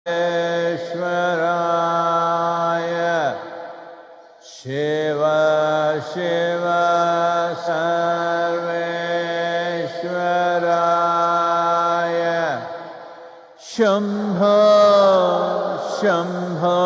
Sarveshwaraya Shiva Shiva Sarveshwaraya Shambho Shambho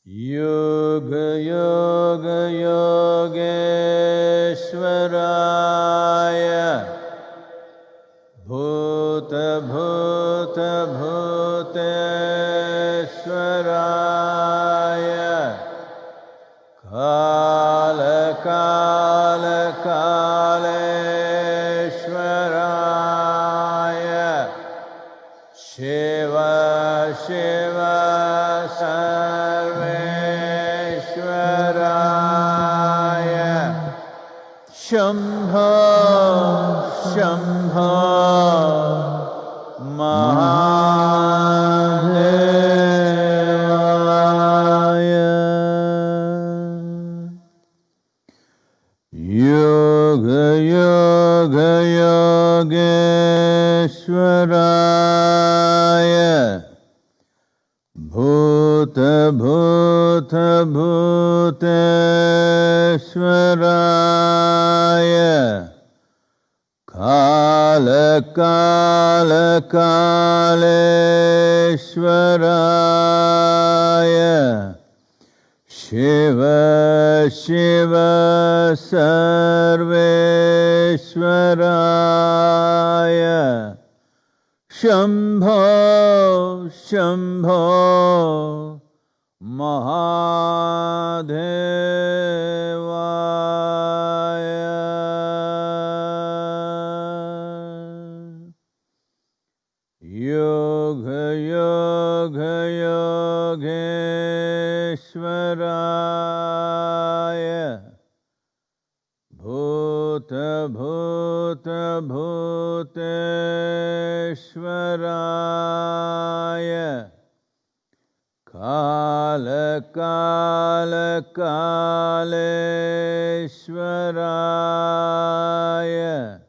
Yoga Yoga Yogeshwaraya Bhuta Bhuta Bhuteshwaraya Kala Kala Kaleshwaraya Shiva Shiva Sarveshwaraya Shambho Shambho Mahadevaya Yoga Yoga Yogeshwaraya Bhuta Bhuta Bhuteshwaraya Kala Kala Kaleshwaraya Shiva Shiva Sarveshwaraya Shambho Shambho Mahadevaya Yoga Yoga Yogeshwaraya Bhuta Bhuta Bhuteshwaraya Kala Kala Kaleshwaraya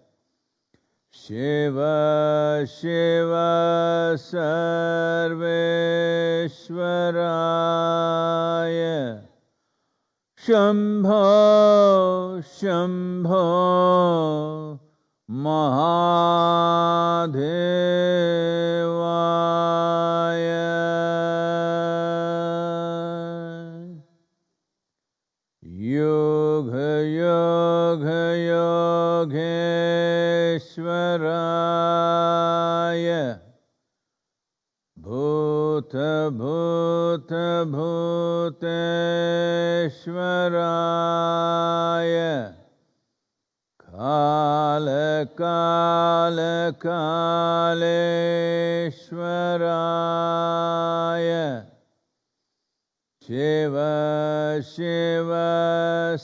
Shiva Shiva Sarveshwaraya Shambho Shambho Mahadevaya Yoga Yoga Yogeshwaraya Bhuta Bhuta Bhuteshwaraya Kala Kala Kaleshwaraya Shiva Shiva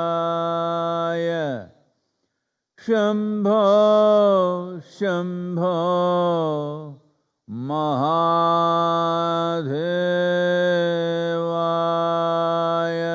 Sarveshwaraya Shambho Shambho Mahadevaya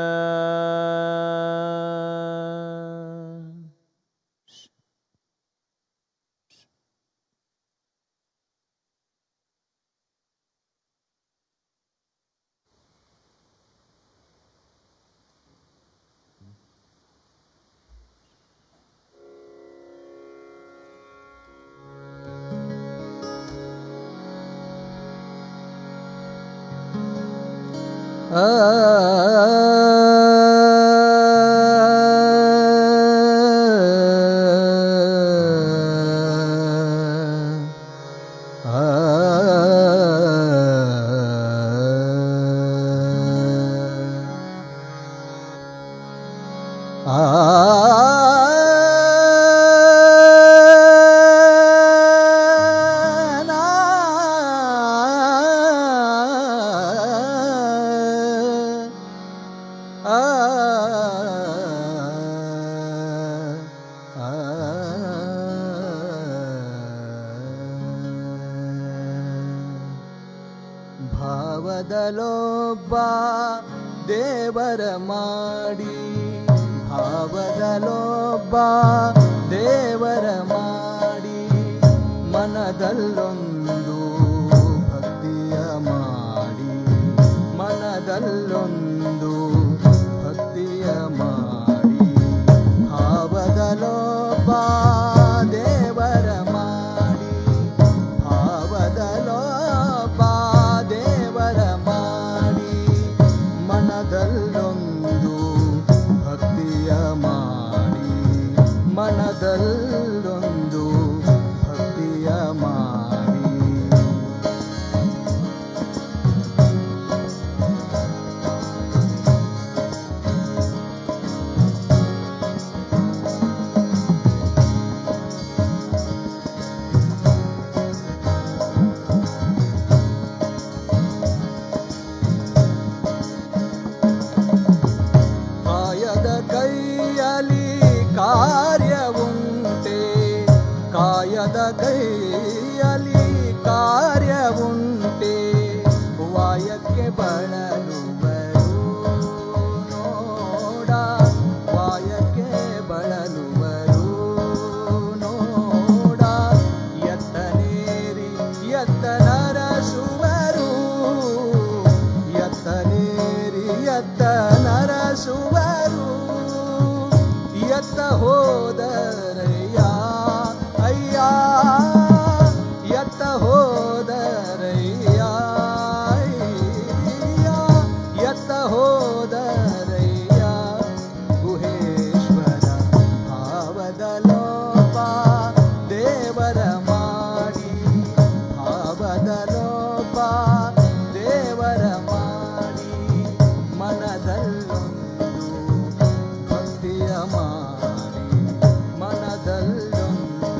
ಭಾವದಲೊಬ್ಬ ದೇವರ ಮಾಡಿ, ಭಾವದಲೊಬ್ಬ ದೇವರ ಮಾಡಿ, ಮನದಲ್ಲೊಂದು ಭಕ್ತಿಯ ಮಾಡಿ, ಮನದಲ್ಲೊಂದು ಭಕ್ತಿಯ ಮಾಡಿ, ಭಾವದಲೊಬ್ಬ ದೇವರ ಮಾಡಿ, ಭಾವದಲೊಬ್ಬ ದೇವರ ಮಾಡಿ, ಮನದಲ್ಲೊಂದು ಭಕ್ತಿಯ ಮಾಡಿ, ಮನದಲ್ಲೊಂದು ಭಕ್ತಿಯ ಮಾಡಿ. ಕಾಯದ ಕೈಯಲ್ಲಿ ಕಾರ್ಯವುಂಟೆ, ಕಾಯದ ಕೈಯಲ್ಲಿ ಕಾರ್ಯವುಂಟೆ, ವಾಯಕ್ಕೆ ಬಳಲುವರು ನೋಡ, ವಾಯಕ್ಕೆ ಬಳಲುವರು ನೋಡ, ಎತ್ತನೇರಿ ಎತ್ತ ನರಸುವರು, ಎತ್ತನೇರಿ ಎತ್ತ ನರಸುವರು, ಎತ್ತ ಹೋದರಯ್ಯ ಅಯ್ಯ, ಎತ್ತ ಹೋದರಯ್ಯ ಅಯ್ಯ, ಎತ್ತ ಹೋದರಯ್ಯ ಗುಹೇಶ್ವರ. ಭಾವದಲೊಬ್ಬ ದೇವರ ಮಾಡಿ, ಭಾವದಲೊಬ್ಬ ದೇವರ ಮಾಡಿ, ಮನದಲ್ಲೊಂದು ಭಕ್ತಿಯ ಮಾಡಿ, ಮನದಲ್ಲೊಂದು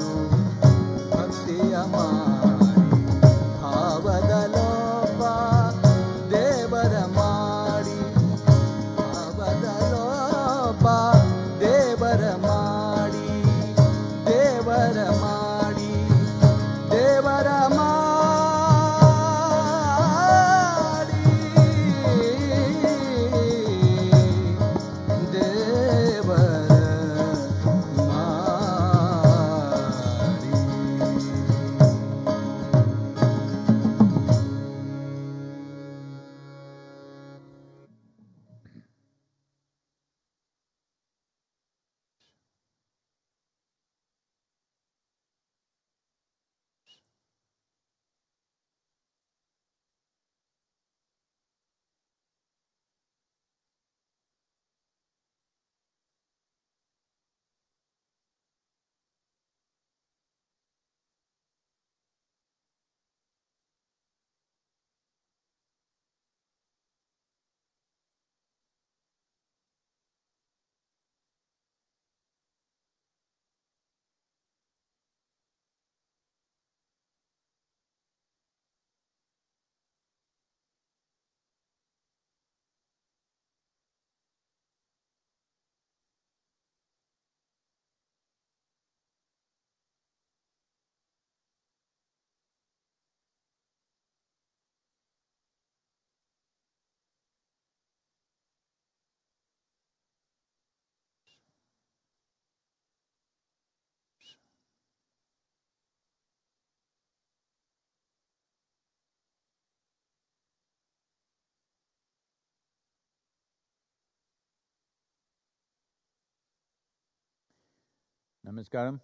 ಭಕ್ತಿಯ ಮಾಡಿ, ಭಾವದಲೊಬ್ಬ ದೇವರ ಮಾಡಿ, ಭಾವದಲೊಬ್ಬ ದೇವರ ಮಾಡಿ, ದೇವರ ಮಾಡಿ, ದೇವರ ಮಾಡಿ, ದೇವರ ಮಾಡಿ. Namaskaram.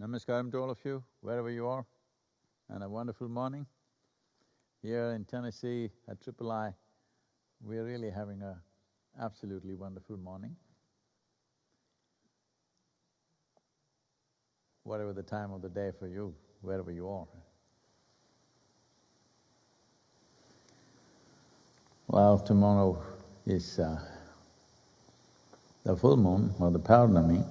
Namaskaram to all of you, wherever you are, and a wonderful morning. Here in Tennessee at III, we're really having a absolutely wonderful morning. Whatever the time of the day for you, wherever you are. Well, tomorrow is the full moon or the Purnami.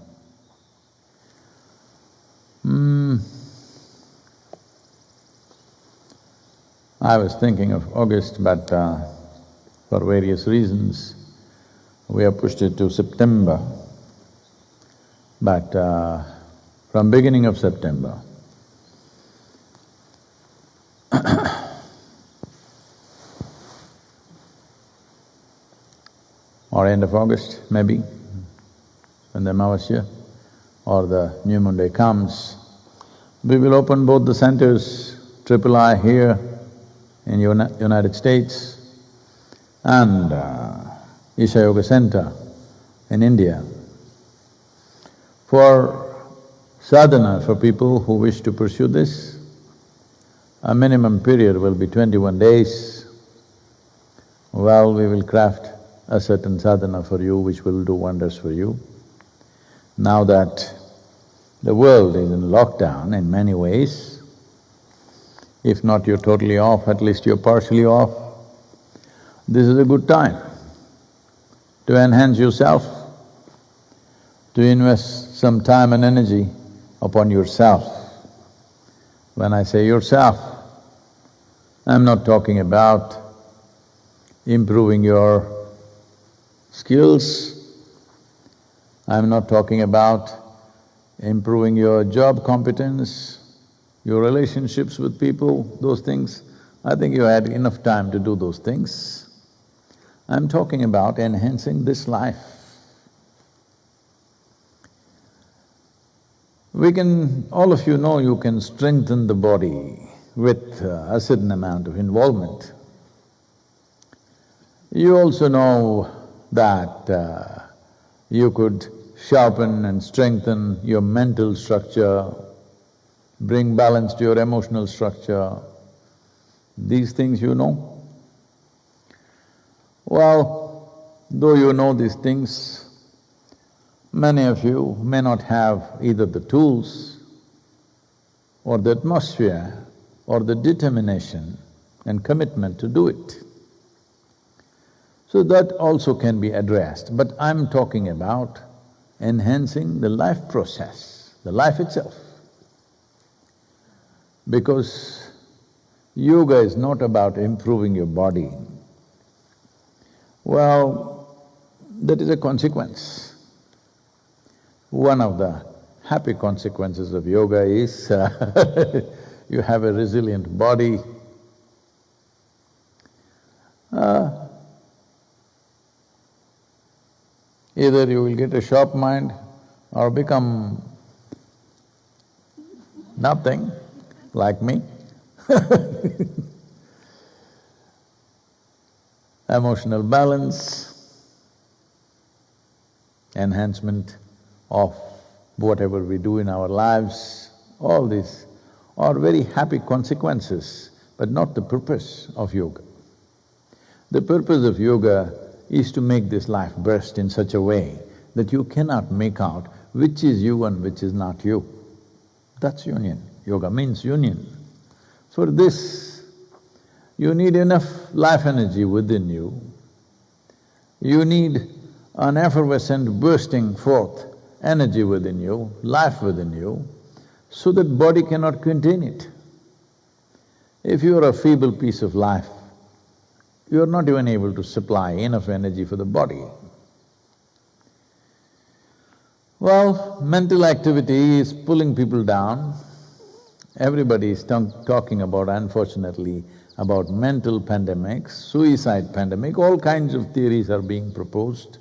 I was thinking of August, but for various reasons, we have pushed it to September. But from beginning of September, or end of August maybe, when the Amavasya or the new moon day comes, we will open both the centers, III here in United States and Isha Yoga Center in India, for sadhana for people who wish to pursue this. A minimum period will be 21 days. Well, we will craft a certain sadhana for you which will do wonders for you. Now that the world is in lockdown in many ways, if not you're totally off, at least you're partially off, this is a good time to enhance yourself, to invest some time and energy upon yourself. When I say yourself, I'm not talking about improving your skills, I'm not talking about improving your job competence, your relationships with people, those things. I think you had enough time to do those things. I'm talking about enhancing this life. All of you know you can strengthen the body with a certain amount of involvement. You also know that you could sharpen and strengthen your mental structure, bring balance to your emotional structure. These things you know. Well, though you know these things, many of you may not have either the tools or the atmosphere or the determination and commitment to do it. So that also can be addressed, but I'm talking about enhancing the life process, the life itself. Because yoga is not about improving your body. Well, that is a consequence. One of the happy consequences of yoga is you have a resilient body. Either you will get a sharp mind or become nothing, like me. Emotional balance, enhancement of whatever we do in our lives, all these are very happy consequences, but not the purpose of yoga. The purpose of yoga is to make this life burst in such a way that you cannot make out which is you and which is not you. That's union. Yoga means union. For this, you need enough life energy within you. You need an effervescent bursting forth energy within you, life within you, so that body cannot contain it. If you are a feeble piece of life, you are not even able to supply enough energy for the body. Well, mental activity is pulling people down. Everybody is talking about, unfortunately, about mental pandemics, suicide pandemic, all kinds of theories are being proposed.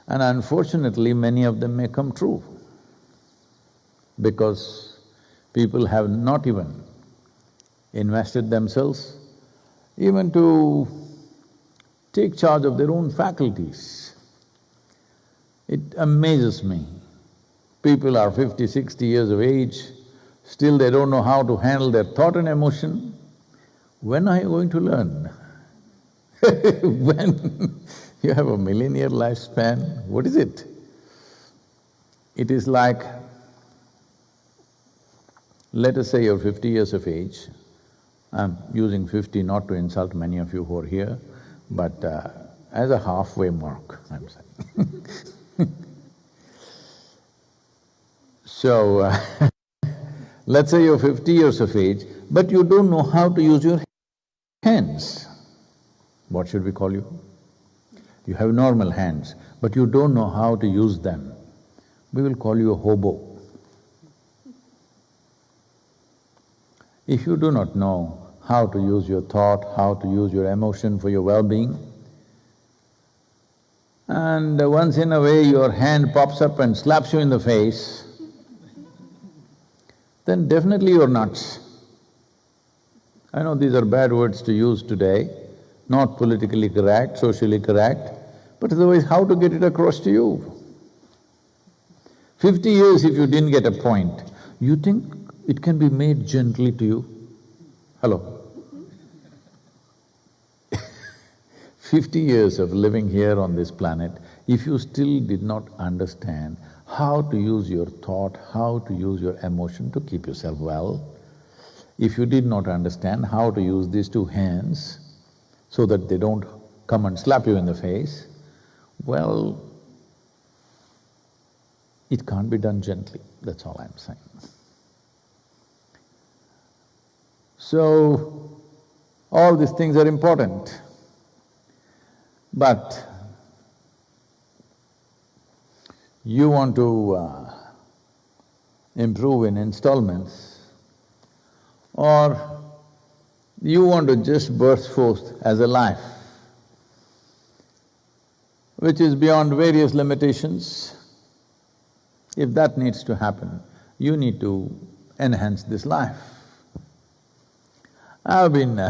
And unfortunately, many of them may come true, because people have not even invested themselves even to take charge of their own faculties. It amazes me. People are 50, 60 years of age, still they don't know how to handle their thought and emotion. When are you going to learn? When you have a millennial lifespan, what is it? It is like, let us say you're 50 years of age. I'm using 50 not to insult many of you who are here, but as a halfway mark, I'm saying. So, let's say you're 50 years of age, but you don't know how to use your hands. What should we call you? You have normal hands, but you don't know how to use them. We will call you a hobo. If you do not know how to use your thought, how to use your emotion for your well-being, and once in a way your hand pops up and slaps you in the face, then definitely you're nuts. I know these are bad words to use today, not politically correct, socially correct, but otherwise how to get it across to you? 50 years if you didn't get a point, you think it can be made gently to you? Hello? 50 years of living here on this planet, if you still did not understand how to use your thought, how to use your emotion to keep yourself well, if you did not understand how to use these two hands so that they don't come and slap you in the face, well, it can't be done gently, that's all I'm saying. So, all these things are important. But you want to improve in installments, or you want to just burst forth as a life which is beyond various limitations. If that needs to happen, you need to enhance this life. I've been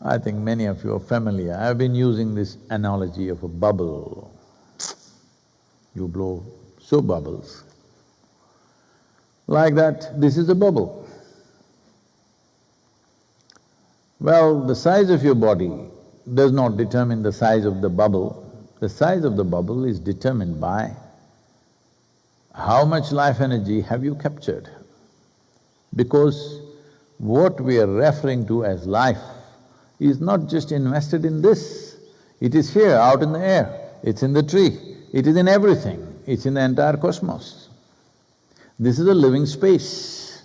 I think many of you are familiar, I've been using this analogy of a bubble. You blow soap bubbles. Like that, this is a bubble. Well, the size of your body does not determine the size of the bubble. The size of the bubble is determined by how much life energy have you captured. Because what we are referring to as life is not just invested in this, it is here, out in the air, it's in the tree, it is in everything, it's in the entire cosmos. This is a living space.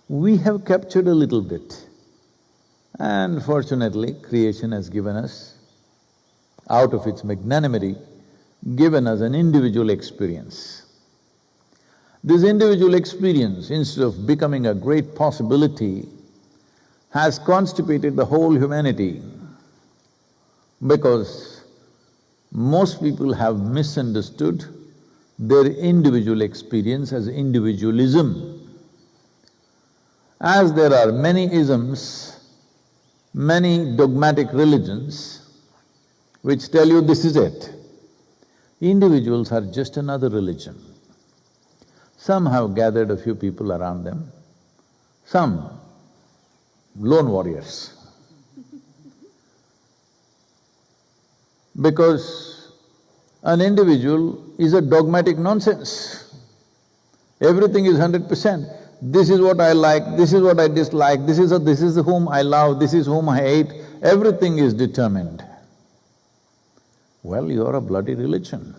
We have captured a little bit, and fortunately creation has given us, out of its magnanimity, given us an individual experience. This individual experience, instead of becoming a great possibility, has constipated the whole humanity, because most people have misunderstood their individual experience as individualism. As there are many isms, many dogmatic religions which tell you this is it, individuals are just another religion. Some have gathered a few people around them, some lone warriors. Because an individual is a dogmatic nonsense. Everything is 100%. This is what I like, this is what I dislike, this is whom I love, this is whom I hate, everything is determined. Well, you're a bloody religion.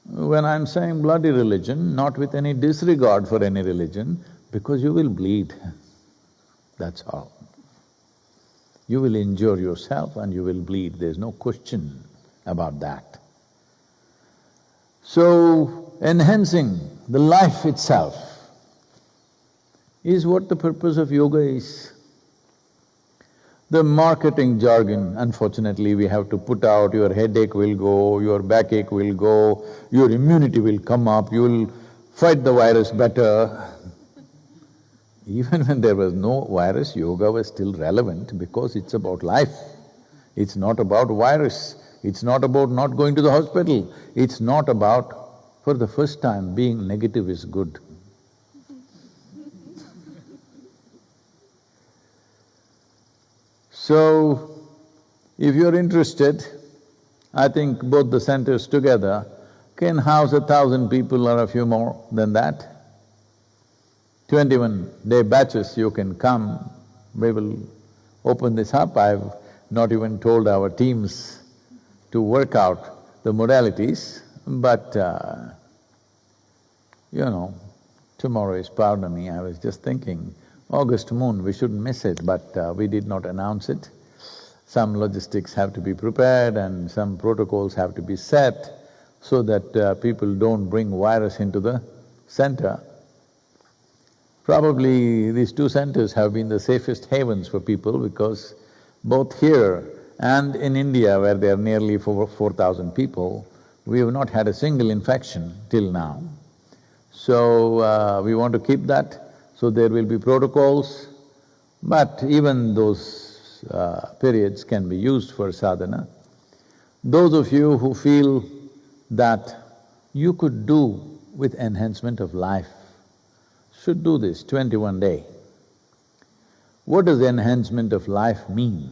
When I'm saying bloody religion, not with any disregard for any religion, because you will bleed, that's all. You will injure yourself and you will bleed, there's no question about that. So, enhancing the life itself is what the purpose of yoga is. The marketing jargon, unfortunately, we have to put out, your headache will go, your backache will go, your immunity will come up, you will fight the virus better. Even when there was no virus, yoga was still relevant because it's about life. It's not about virus, it's not about not going to the hospital, it's not about, for the first time, being negative is good. So, if you're interested, I think both the centers together can house 1,000 people or a few more than that. 21-day batches you can come, we will open this up. I've not even told our teams to work out the modalities, but tomorrow is Purnami. I was just thinking, August moon, we shouldn't miss it, but we did not announce it. Some logistics have to be prepared and some protocols have to be set so that people don't bring virus into the center. Probably these two centers have been the safest havens for people because Both here and in India, where there are nearly 4,000 people, we have not had a single infection till now. So, we want to keep that, so there will be protocols, but even those periods can be used for sadhana. Those of you who feel that you could do with enhancement of life should do this 21-day. What does enhancement of life mean?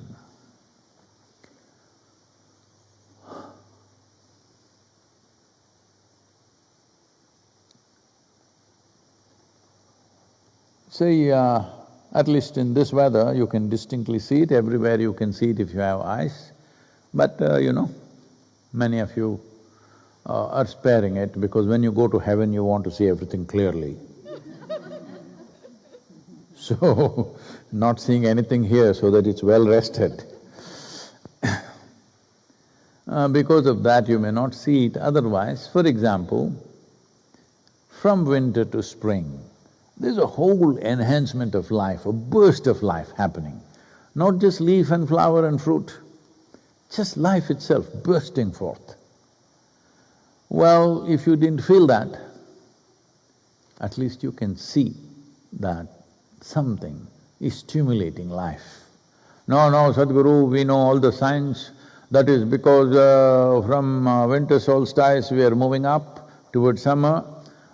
Say, at least in this weather, you can distinctly see it, everywhere you can see it if you have eyes. But many of you are sparing it because when you go to heaven, you want to see everything clearly. So, not seeing anything here so that it's well rested. Because of that, you may not see it otherwise. For example, from winter to spring, there's a whole enhancement of life, a burst of life happening. Not just leaf and flower and fruit, just life itself bursting forth. Well, if you didn't feel that, at least you can see that something is stimulating life. No, Sadhguru, we know all the science, that is because from winter solstice we are moving up towards summer.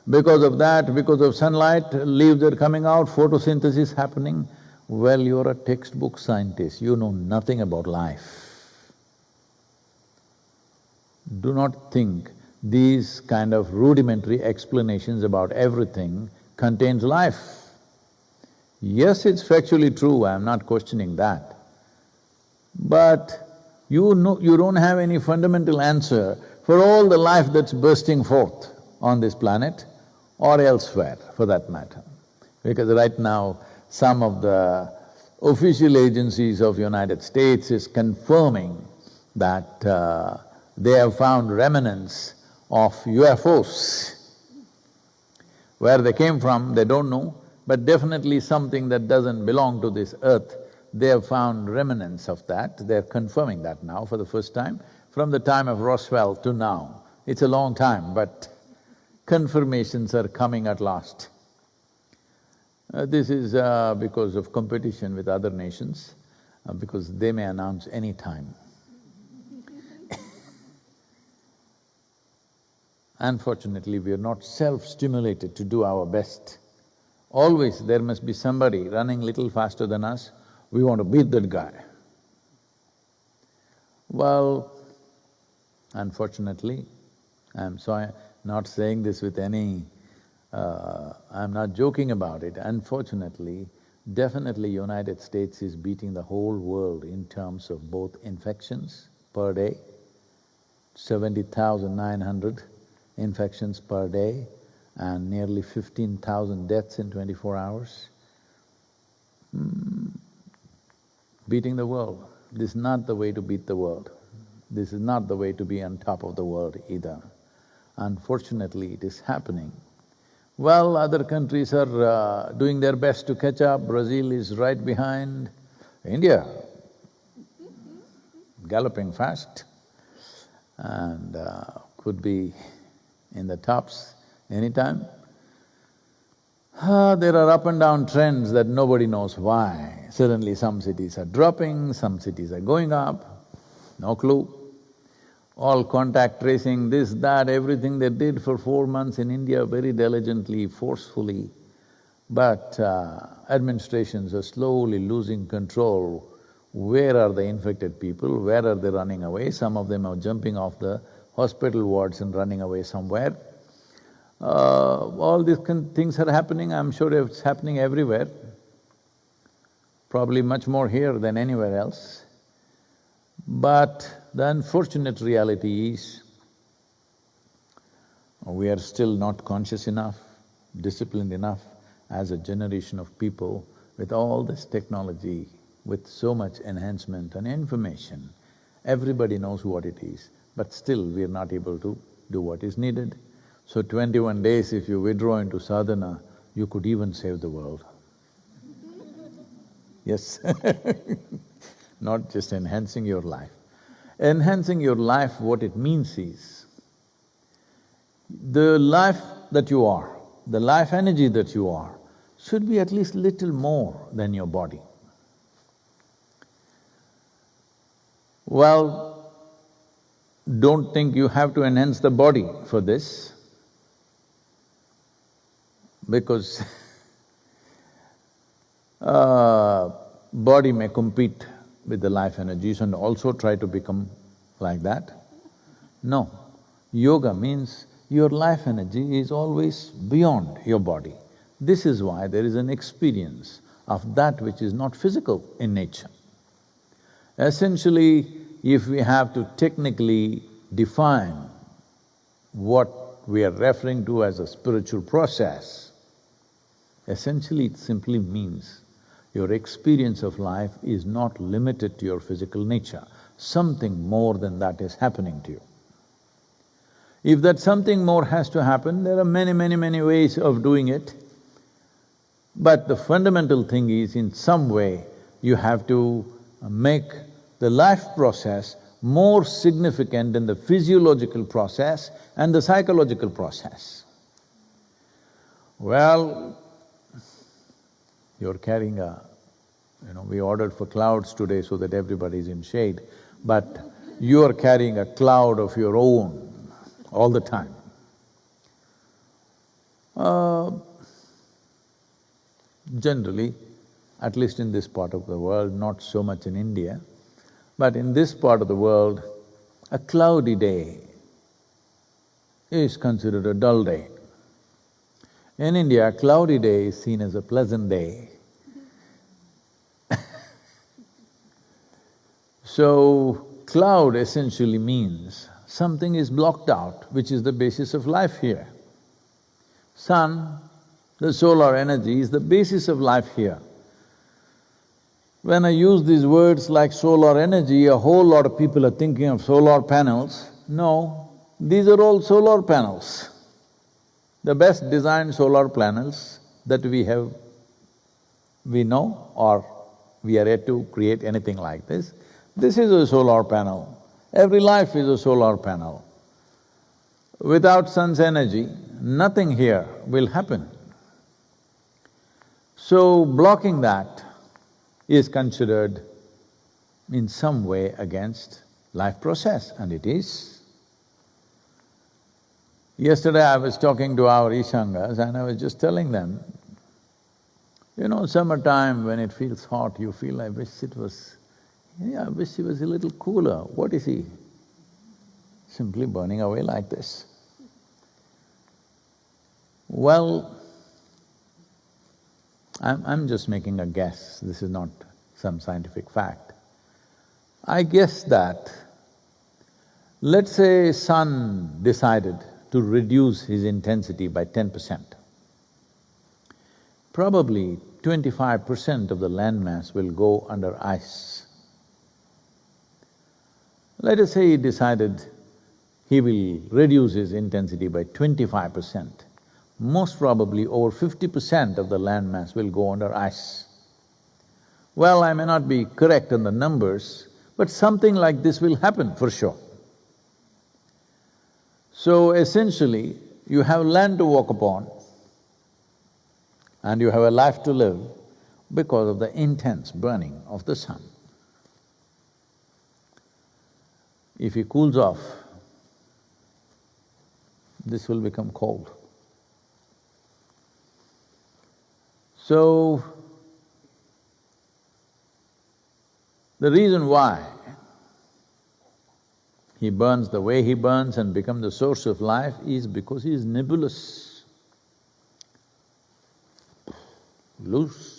Because of that, because of sunlight, leaves are coming out, photosynthesis happening. Well, you're a textbook scientist, you know nothing about life. Do not think these kind of rudimentary explanations about everything contains life. Yes, it's factually true, I'm not questioning that. But you don't have any fundamental answer for all the life that's bursting forth on this planet or elsewhere, for that matter. Because right now, some of the official agencies of United States is confirming that they have found remnants of UFOs. Where they came from, they don't know, but definitely something that doesn't belong to this earth, they have found remnants of that. They're confirming that now for the first time, from the time of Roswell to now. It's a long time, but confirmations are coming at last. This is because of competition with other nations, because they may announce any time. Unfortunately, we are not self-stimulated to do our best. Always there must be somebody running little faster than us, we want to beat that guy. Well, unfortunately, I'm sorry, not saying this with any… I'm not joking about it. Unfortunately, definitely United States is beating the whole world in terms of both infections per day, 70,900 infections per day and nearly 15,000 deaths in 24 hours. Beating the world. This is not the way to beat the world. This is not the way to be on top of the world either. Unfortunately, it is happening. Well, other countries are doing their best to catch up. Brazil is right behind. India, galloping fast and could be in the tops anytime. There are up and down trends that nobody knows why. Suddenly some cities are dropping, some cities are going up, no clue. All contact tracing, this, that, everything they did for 4 months in India very diligently, forcefully. But administrations are slowly losing control. Where are the infected people? Where are they running away? Some of them are jumping off the hospital wards and running away somewhere. All these things are happening, I'm sure it's happening everywhere. Probably much more here than anywhere else. But the unfortunate reality is, we are still not conscious enough, disciplined enough as a generation of people with all this technology, with so much enhancement and information. Everybody knows what it is, but still we are not able to do what is needed. So 21 days if you withdraw into sadhana, you could even save the world. Yes. not just enhancing your life. Enhancing your life, what it means is, the life that you are, the life energy that you are, should be at least little more than your body. Well, don't think you have to enhance the body for this, because body may compete with the life energies and also try to become like that. No, yoga means your life energy is always beyond your body. This is why there is an experience of that which is not physical in nature. Essentially, if we have to technically define what we are referring to as a spiritual process, essentially it simply means your experience of life is not limited to your physical nature. Something more than that is happening to you. If that something more has to happen, there are many ways of doing it. But the fundamental thing is, in some way, you have to make the life process more significant than the physiological process and the psychological process. Well, you're carrying a… we ordered for clouds today so that everybody's in shade, but you're carrying a cloud of your own all the time. Generally, at least in this part of the world, not so much in India, but in this part of the world, a cloudy day is considered a dull day. In India, a cloudy day is seen as a pleasant day. So, cloud essentially means something is blocked out, which is the basis of life here. Sun, the solar energy, is the basis of life here. When I use these words like solar energy, a whole lot of people are thinking of solar panels. No, these are all solar panels. The best designed solar panels that we know, or we are yet to create anything like this. This is a solar panel. Every life is a solar panel. Without sun's energy, nothing here will happen. So, blocking that is considered in some way against life process, and it is. Yesterday I was talking to our Ishangas and I was just telling them, summertime when it feels hot, you feel, I wish it was… I wish it was a little cooler. What is he? Simply burning away like this. Well, I'm just making a guess, this is not some scientific fact. I guess that, let's say sun decided to reduce his intensity by 10%. Probably 25% of the landmass will go under ice. Let us say he decided he will reduce his intensity by 25%. Most probably over 50% of the landmass will go under ice. Well, I may not be correct on the numbers, but something like this will happen for sure. So essentially, you have land to walk upon and you have a life to live because of the intense burning of the sun. If he cools off, this will become cold. So, the reason why he burns the way he burns and becomes the source of life is because he is nebulous, loose.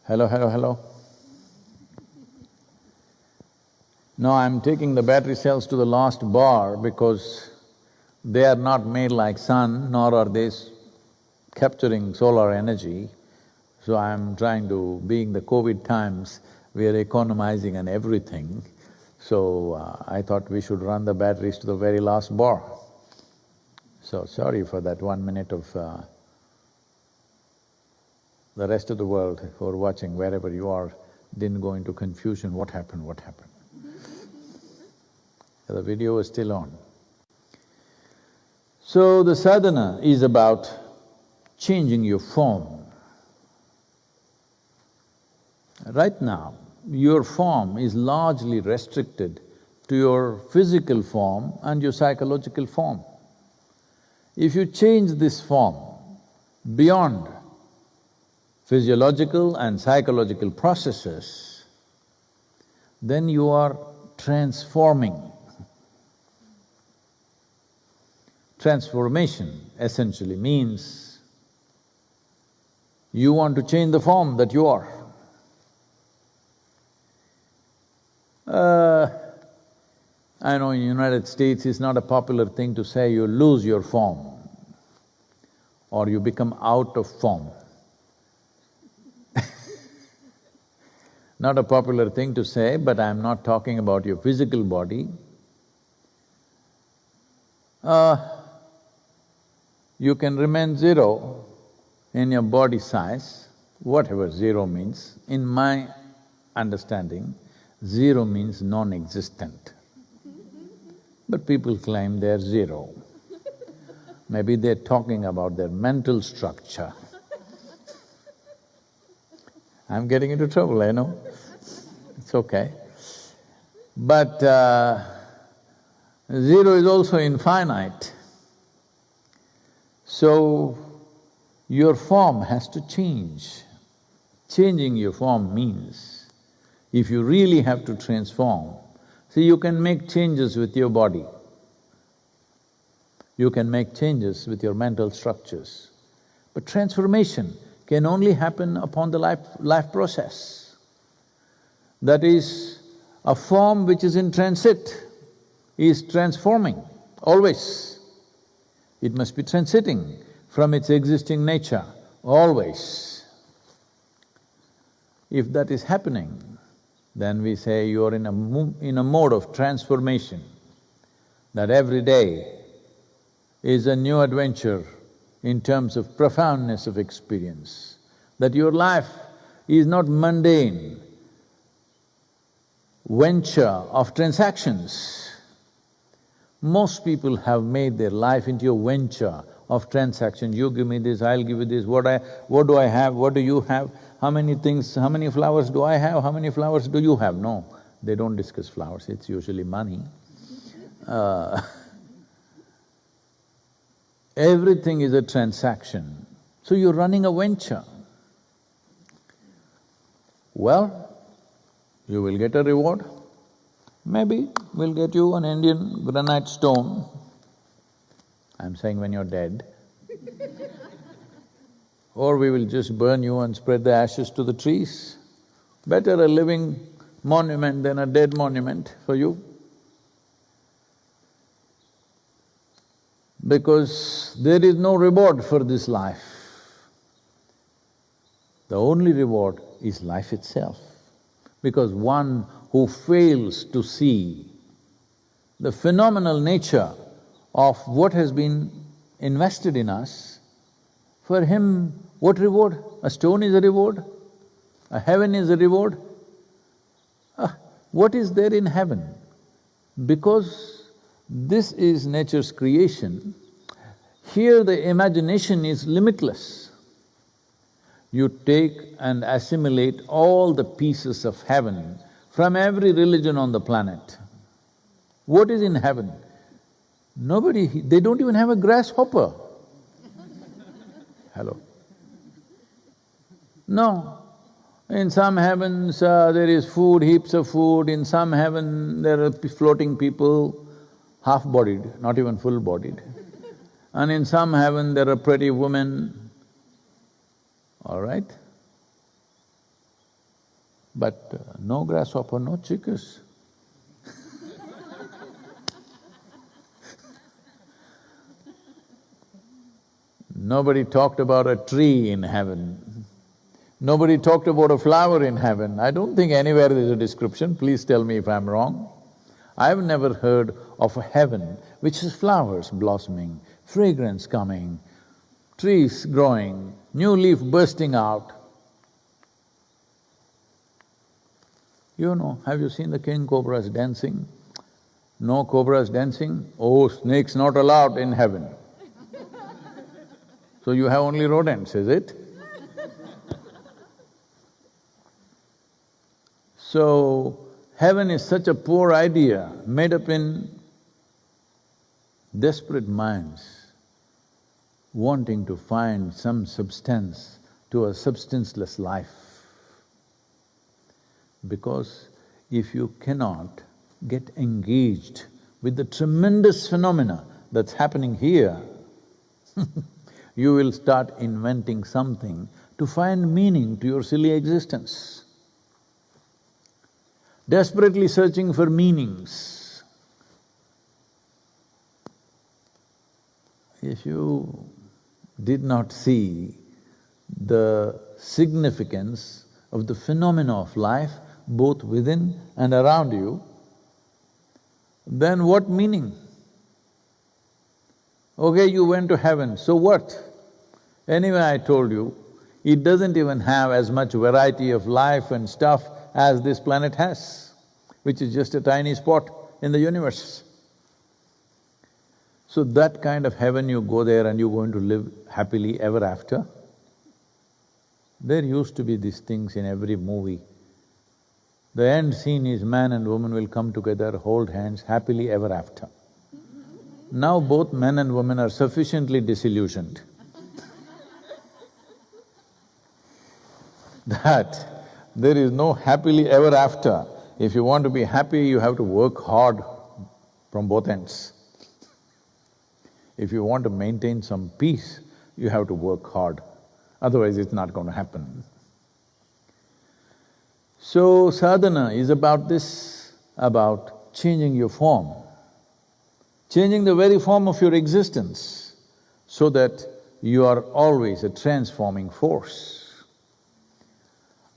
Hello, hello, hello. No, I'm taking the battery cells to the last bar because they are not made like sun, nor are they capturing solar energy. So I'm trying to… being the COVID times, we are economizing on everything. So I thought we should run the batteries to the very last bar. So sorry for that 1 minute of… the rest of the world who are watching, wherever you are, didn't go into confusion, what happened, what happened? The video is still on. So the sadhana is about changing your form. Right now, your form is largely restricted to your physical form and your psychological form. If you change this form beyond physiological and psychological processes, then you are transforming. Transformation essentially means you want to change the form that you are. I know in United States it's not a popular thing to say you lose your form or you become out of form. Not a popular thing to say, but I'm not talking about your physical body. You can remain zero in your body size, whatever zero means. In my understanding, zero means non-existent. But people claim they're zero. Maybe they're talking about their mental structure. I'm getting into trouble, I know. It's okay. But zero is also infinite. So, your form has to change. Changing your form means, if you really have to transform, see, you can make changes with your body. You can make changes with your mental structures. But transformation can only happen upon the life process. That is, a form which is in transit is transforming, always. It must be transiting from its existing nature, always. If that is happening, then we say you're in a mode of transformation, that every day is a new adventure in terms of profoundness of experience, that your life is not mundane venture of transactions. Most people have made their life into a venture of transaction. You give me this, I'll give you this, what do I have, what do you have, how many things, how many flowers do I have, how many flowers do you have? No, they don't discuss flowers, it's usually money. Everything is a transaction, so you're running a venture. Well, you will get a reward. Maybe we'll get you an Indian granite stone. I'm saying when you're dead. Or we will just burn you and spread the ashes to the trees. Better a living monument than a dead monument for you. Because there is no reward for this life. The only reward is life itself. Because one who fails to see the phenomenal nature of what has been invested in us, for him, what reward? A stone is a reward? A heaven is a reward? What is there in heaven? Because this is nature's creation, here the imagination is limitless. You take and assimilate all the pieces of heaven from every religion on the planet. What is in heaven? Nobody… they don't even have a grasshopper. Hello? No. In some heavens there is food, heaps of food, in some heaven there are floating people, half-bodied, not even full-bodied. And in some heaven there are pretty women, all right? but no grasshopper, no chickens. Nobody talked about a tree in heaven. Nobody talked about a flower in heaven. I don't think anywhere there's a description, please tell me if I'm wrong. I've never heard of a heaven which has flowers blossoming, fragrance coming, trees growing, new leaf bursting out. You know, have you seen the king cobras dancing? No cobras dancing? Oh, snakes not allowed in heaven. So you have only rodents, is it? So, heaven is such a poor idea, made up in desperate minds, wanting to find some substance to a substanceless life. Because if you cannot get engaged with the tremendous phenomena that's happening here, you will start inventing something to find meaning to your silly existence. Desperately searching for meanings. If you did not see the significance of the phenomena of life, both within and around you, then what meaning? Okay, you went to heaven, so what? Anyway, I told you, it doesn't even have as much variety of life and stuff as this planet has, which is just a tiny spot in the universe. So that kind of heaven, you go there and you're going to live happily ever after. There used to be these things in every movie. The end scene is man and woman will come together, hold hands, happily ever after. Now both men and women are sufficiently disillusioned that there is no happily ever after. If you want to be happy, you have to work hard from both ends. If you want to maintain some peace, you have to work hard, otherwise it's not going to happen. So sadhana is about this, about changing your form, changing the very form of your existence so that you are always a transforming force.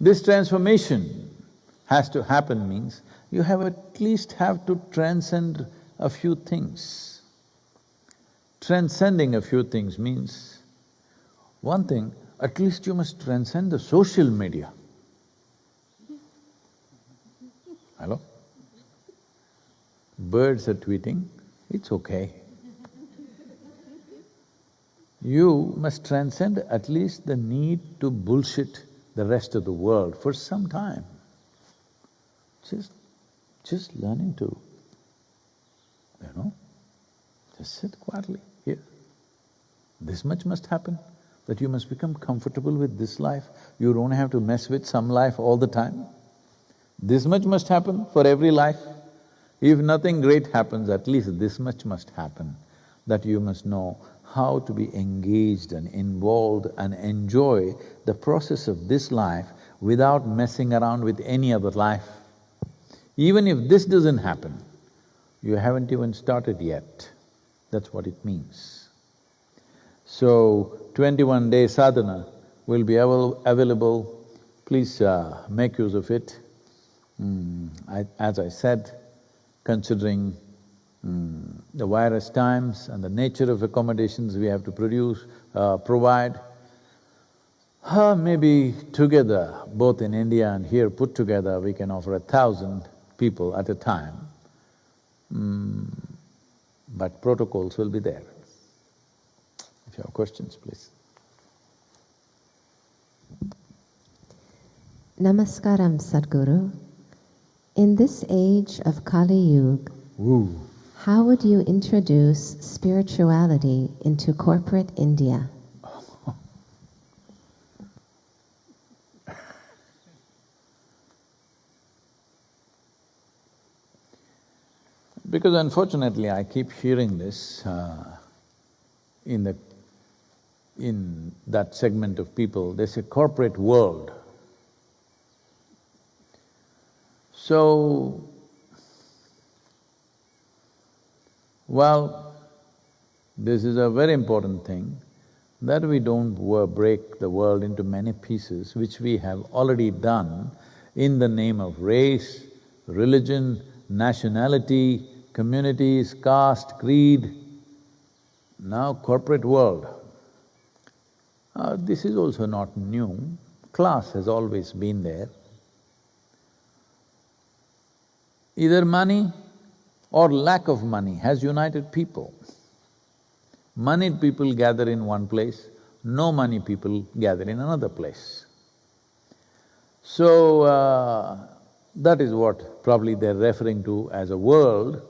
This transformation has to happen means you have at least have to transcend a few things. Transcending a few things means, one thing, at least you must transcend the social media. Hello? Birds are tweeting, it's okay. You must transcend at least the need to bullshit the rest of the world for some time. Just learning to, just sit quietly here. This much must happen, that you must become comfortable with this life. You don't have to mess with some life all the time. This much must happen for every life. If nothing great happens, at least this much must happen, that you must know how to be engaged and involved and enjoy the process of this life without messing around with any other life. Even if this doesn't happen, you haven't even started yet. That's what it means. So, 21-day sadhana will be available. Please make use of it. As I said, considering the virus times and the nature of accommodations we have to provide, maybe together, both in India and here put together, we can offer 1,000 people at a time. But protocols will be there. If you have questions, please. Namaskaram, Sadhguru. In this age of Kali Yuga, how would you introduce spirituality into corporate India? Because unfortunately, I keep hearing this in that segment of people, they say corporate world. So, well, this is a very important thing, that we don't break the world into many pieces, which we have already done in the name of race, religion, nationality, communities, caste, creed. Now corporate world. This is also not new, class has always been there. Either money or lack of money has united people. Moneyed people gather in one place, no money people gather in another place. So, that is what probably they're referring to as a world.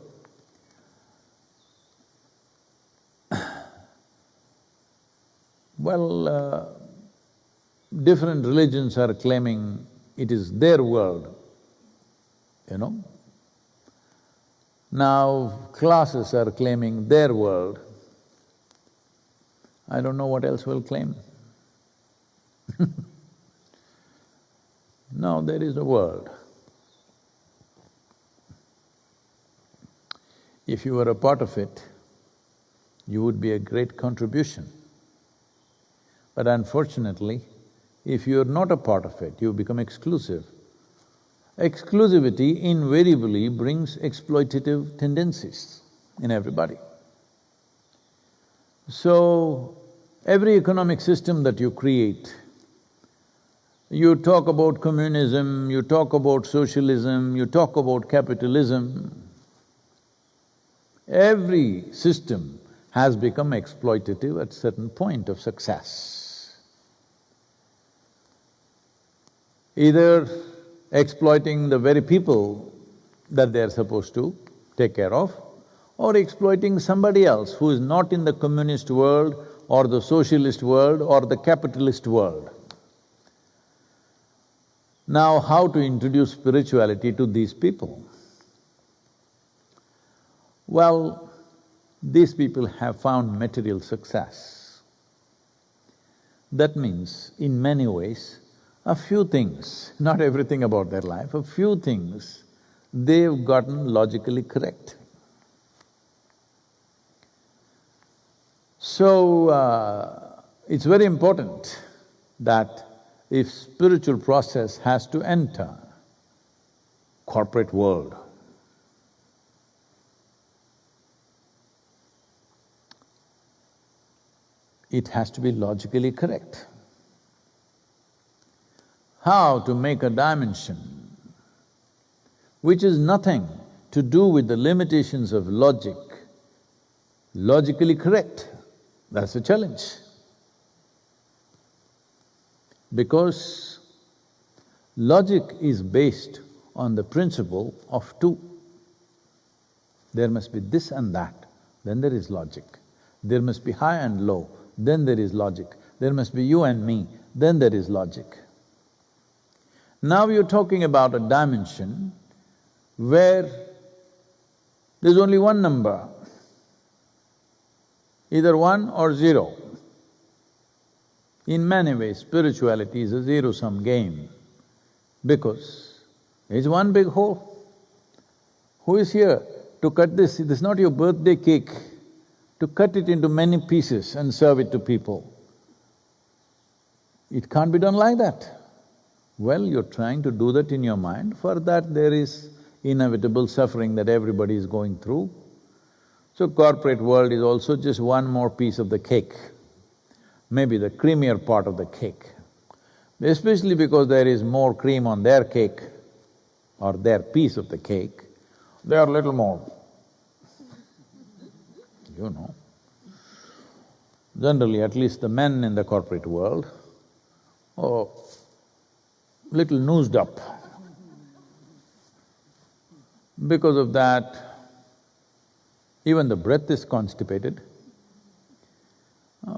Well, different religions are claiming it is their world, you know. Now classes are claiming their world. I don't know what else will claim. No, there is a world. If you were a part of it, you would be a great contribution. But unfortunately, if you're not a part of it, you become exclusive. Exclusivity invariably brings exploitative tendencies in everybody. So, every economic system that you create, you talk about communism, you talk about socialism, you talk about capitalism, every system has become exploitative at certain point of success. Either exploiting the very people that they're supposed to take care of, or exploiting somebody else who is not in the communist world or the socialist world or the capitalist world. Now, how to introduce spirituality to these people? Well, these people have found material success. That means, in many ways, a few things, not everything about their life, a few things they've gotten logically correct. So, it's very important that if spiritual process has to enter corporate world, it has to be logically correct. How to make a dimension which is nothing to do with the limitations of logic, logically correct, that's the challenge. Because logic is based on the principle of two. There must be this and that, then there is logic. There must be high and low, then there is logic. There must be you and me, then there is logic. Now you're talking about a dimension where there's only one number, either 1 or 0. In many ways, spirituality is a zero-sum game because it's one big whole. Who is here to cut this? This is not your birthday cake, to cut it into many pieces and serve it to people. It can't be done like that. Well, you're trying to do that in your mind, for that there is inevitable suffering that everybody is going through. So corporate world is also just one more piece of the cake, maybe the creamier part of the cake. Especially because there is more cream on their cake or their piece of the cake, they are little more, you know. Generally, at least the men in the corporate world, little noosed up. Because of that, even the breath is constipated.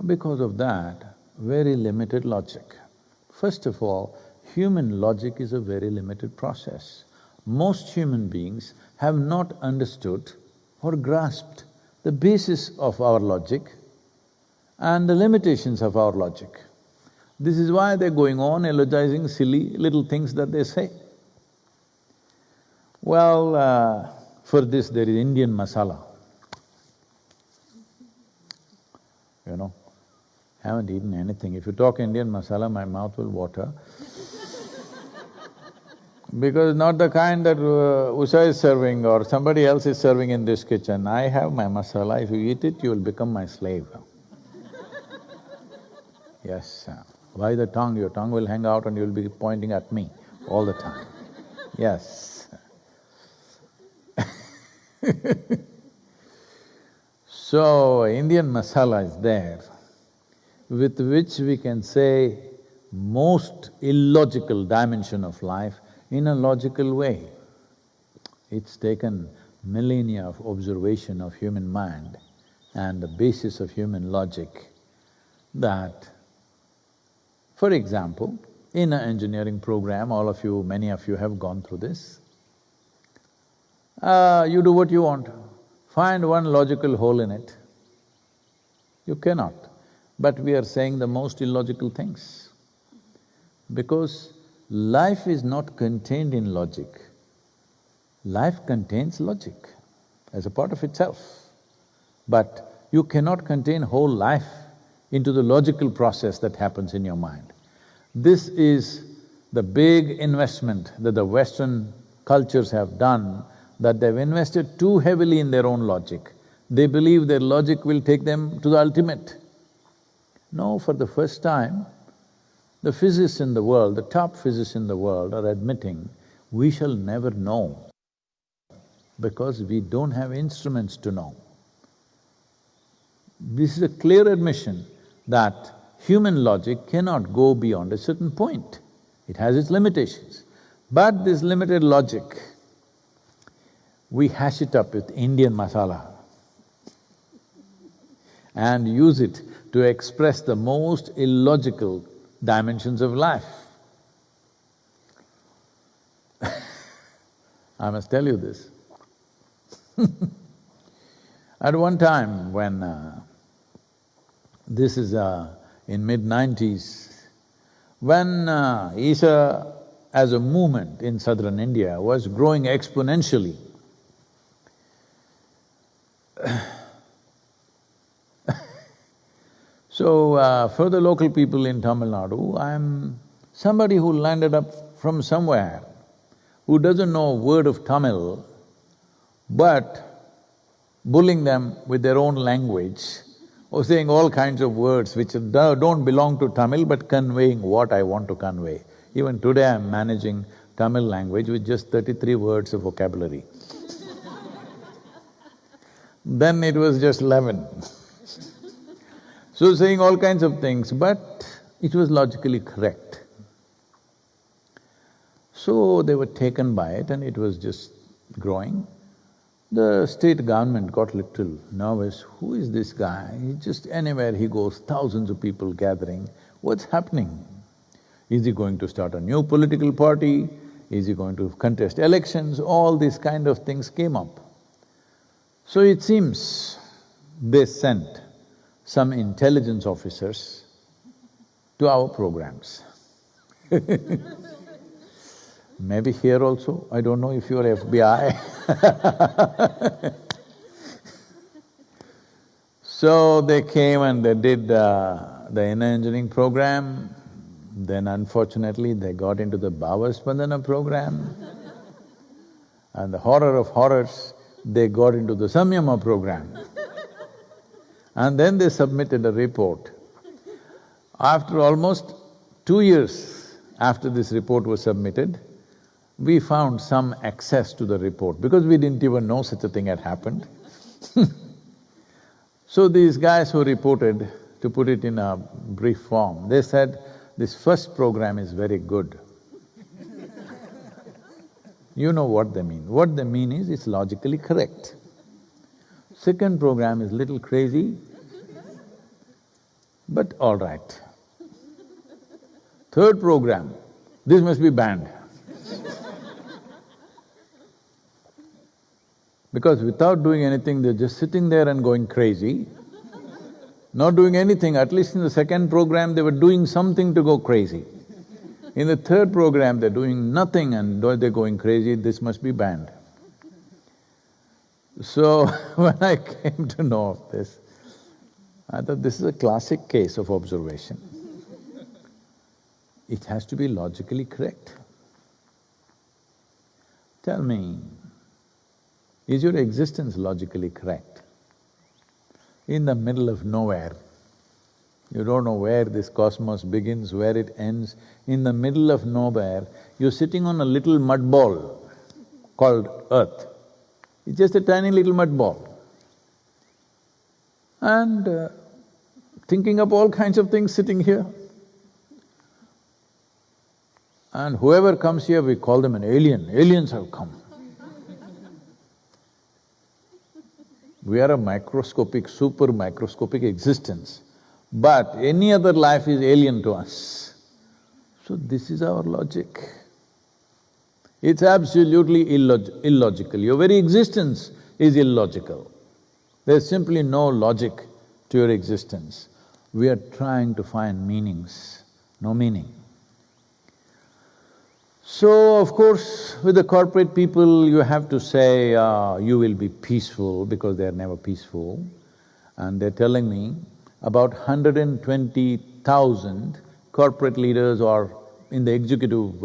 Because of that, very limited logic. First of all, human logic is a very limited process. Most human beings have not understood or grasped the basis of our logic and the limitations of our logic. This is why they're going on eulogizing silly little things that they say. Well, for this there is Indian masala. You know, haven't eaten anything. If you talk Indian masala, my mouth will water. Because not the kind that Usha is serving or somebody else is serving in this kitchen. I have my masala, if you eat it, you will become my slave. Yes. Why the tongue? Your tongue will hang out and you'll be pointing at me all the time. Yes. So, Indian masala is there, with which we can say most illogical dimension of life in a logical way. It's taken millennia of observation of human mind and the basis of human logic that, for example, in an engineering program, all of you, many of you have gone through this. You do what you want, find one logical hole in it. You cannot. But we are saying the most illogical things. Because life is not contained in logic. Life contains logic as a part of itself. But you cannot contain whole life into the logical process that happens in your mind. This is the big investment that the Western cultures have done, that they've invested too heavily in their own logic. They believe their logic will take them to the ultimate. No, for the first time, the physicists in the world, the top physicists in the world are admitting we shall never know because we don't have instruments to know. This is a clear admission that human logic cannot go beyond a certain point. It has its limitations. But this limited logic, we hash it up with Indian masala and use it to express the most illogical dimensions of life. I must tell you this. At one time when this is in mid-90s, when Isha as a movement in southern India was growing exponentially, so for the local people in Tamil Nadu, I'm somebody who landed up from somewhere, who doesn't know a word of Tamil, but bullying them with their own language, or saying all kinds of words which don't belong to Tamil but conveying what I want to convey. Even today I'm managing Tamil language with just 33 words of vocabulary. Then it was just 11. So saying all kinds of things, but it was logically correct. So they were taken by it and it was just growing. The state government got little nervous. Who is this guy? He just anywhere he goes, thousands of people gathering. What's happening? Is he going to start a new political party? Is he going to contest elections? All these kind of things came up. So it seems they sent some intelligence officers to our programs. Maybe here also, I don't know if you're FBI. So they came and they did the inner engineering program, then unfortunately they got into the Bhava Spandana program, and the horror of horrors, they got into the Samyama program. And then they submitted a report. After almost 2 years after this report was submitted, we found some access to the report because we didn't even know such a thing had happened. So these guys who reported, to put it in a brief form, they said, this first program is very good. You know what they mean. What they mean is it's logically correct. Second program is little crazy, but all right. Third program, this must be banned. Because without doing anything, they're just sitting there and going crazy, not doing anything. At least in the second program, they were doing something to go crazy. In the third program, they're doing nothing and they're going crazy, this must be banned. So, when I came to know of this, I thought this is a classic case of observation. It has to be logically correct. Tell me, is your existence logically correct? In the middle of nowhere, you don't know where this cosmos begins, where it ends. In the middle of nowhere, you're sitting on a little mud ball called Earth. It's just a tiny little mud ball. And thinking up all kinds of things sitting here. And whoever comes here, we call them an alien. Aliens have come. We are a microscopic, super microscopic existence, but any other life is alien to us. So this is our logic. It's absolutely illogical. Your very existence is illogical. There's simply no logic to your existence. We are trying to find meanings, no meaning. So, of course, with the corporate people, you have to say, you will be peaceful because they're never peaceful. And they're telling me about 120,000 corporate leaders or in the executive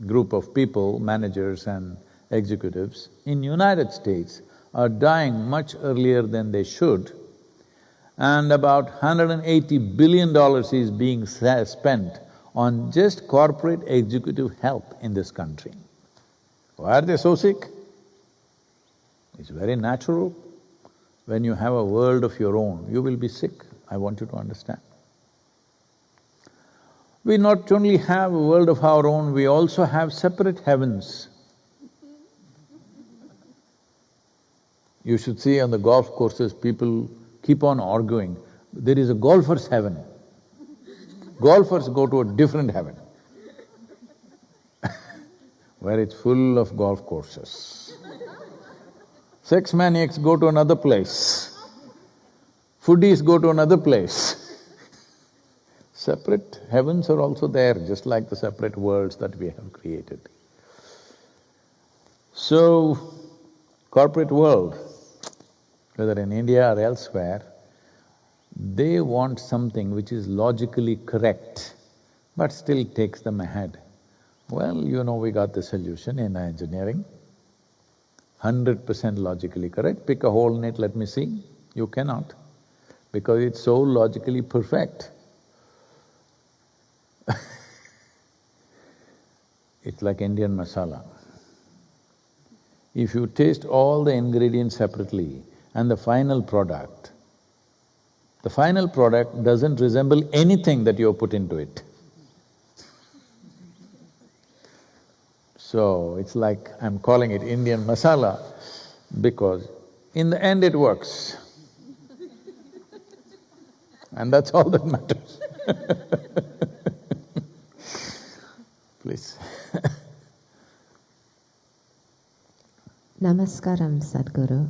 group of people, managers and executives in United States are dying much earlier than they should, and about $180 billion is being spent on just corporate executive health in this country. Why are they so sick? It's very natural. When you have a world of your own, you will be sick, I want you to understand. We not only have a world of our own, we also have separate heavens. You should see on the golf courses, people keep on arguing, there is a golfer's heaven. Golfers go to a different heaven where it's full of golf courses. Sex maniacs go to another place. Foodies go to another place. Separate heavens are also there, just like the separate worlds that we have created. So, corporate world, whether in India or elsewhere, they want something which is logically correct, but still takes them ahead. Well, you know, we got the solution in engineering. 100% logically correct, pick a hole in it, let me see. You cannot, because it's so logically perfect. It's like Indian masala. If you taste all the ingredients separately and the final product doesn't resemble anything that you have put into it. So, it's like I'm calling it Indian masala because in the end it works. And that's all that matters. Please. Namaskaram, Sadhguru.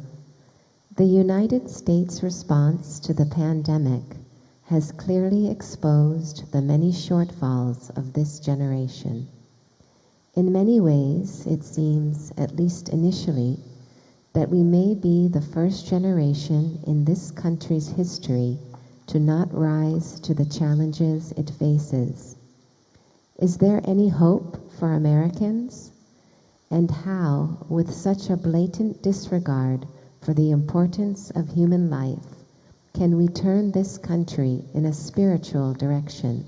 The United States response to the pandemic has clearly exposed the many shortfalls of this generation. In many ways, it seems, at least initially, that we may be the first generation in this country's history to not rise to the challenges it faces. Is there any hope for Americans? And how, with such a blatant disregard for the importance of human life, can we turn this country in a spiritual direction?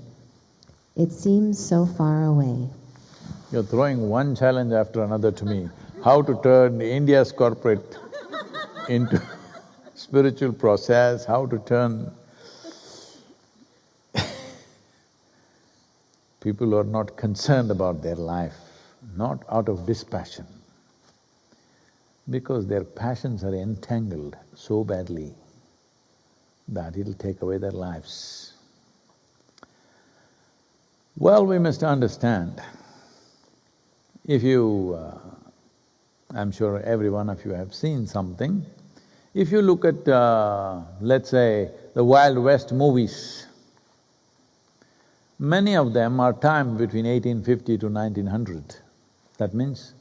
It seems so far away. You're throwing one challenge after another to me. How to turn India's corporate into spiritual process, how to turn people who are not concerned about their life, not out of dispassion, because their passions are entangled so badly that it'll take away their lives. Well, we must understand, if you… I'm sure every one of you have seen something. If you look at, let's say, the Wild West movies, Many of them are timed between 1850 to 1900. That means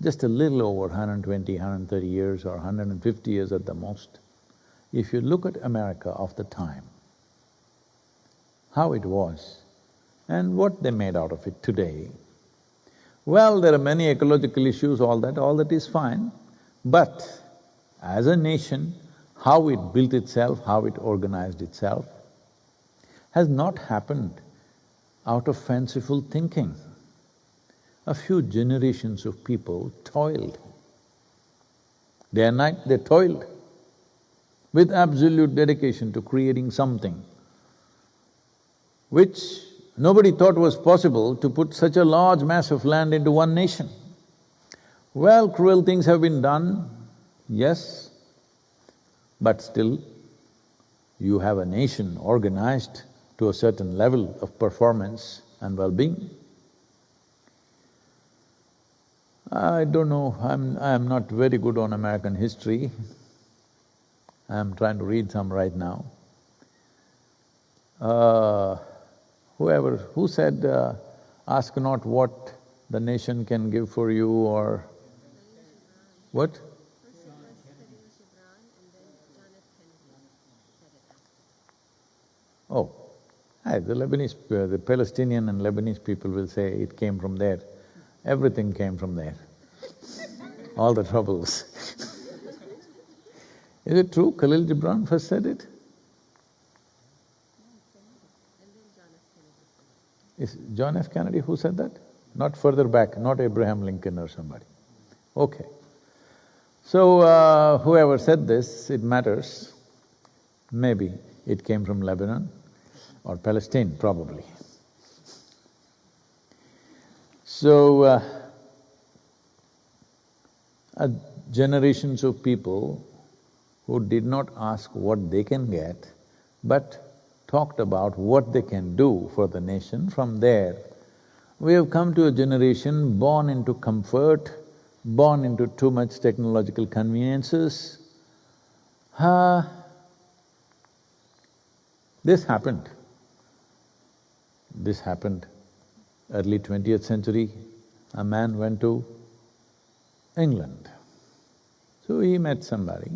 just a little over 120, 130 years or 150 years at the most. If you look at America of the time, how it was and what they made out of it today, well, there are many ecological issues, all that is fine, but as a nation, how it built itself, how it organized itself, has not happened out of fanciful thinking. A few generations of people toiled. Day and night they toiled with absolute dedication to creating something which nobody thought was possible, to put such a large mass of land into one nation. Well, cruel things have been done, yes, but still you have a nation organized to a certain level of performance and well-being. I don't know, I'm not very good on American history. I'm trying to read some right now. Who said, ask not what the nation can give for you, or… What? Oh, the Lebanese… the Palestinian and Lebanese people will say it came from there. Everything came from there. All the troubles. Is it true Khalil Gibran first said it? Is John F. Kennedy who said that? Not further back, not Abraham Lincoln or somebody. Okay. So, whoever said this, it matters. Maybe it came from Lebanon or Palestine, probably. So, generations of people who did not ask what they can get, but talked about what they can do for the nation. From there, we have come to a generation born into comfort, born into too much technological conveniences. This happened. This happened early 20th century. A man went to England. So he met somebody.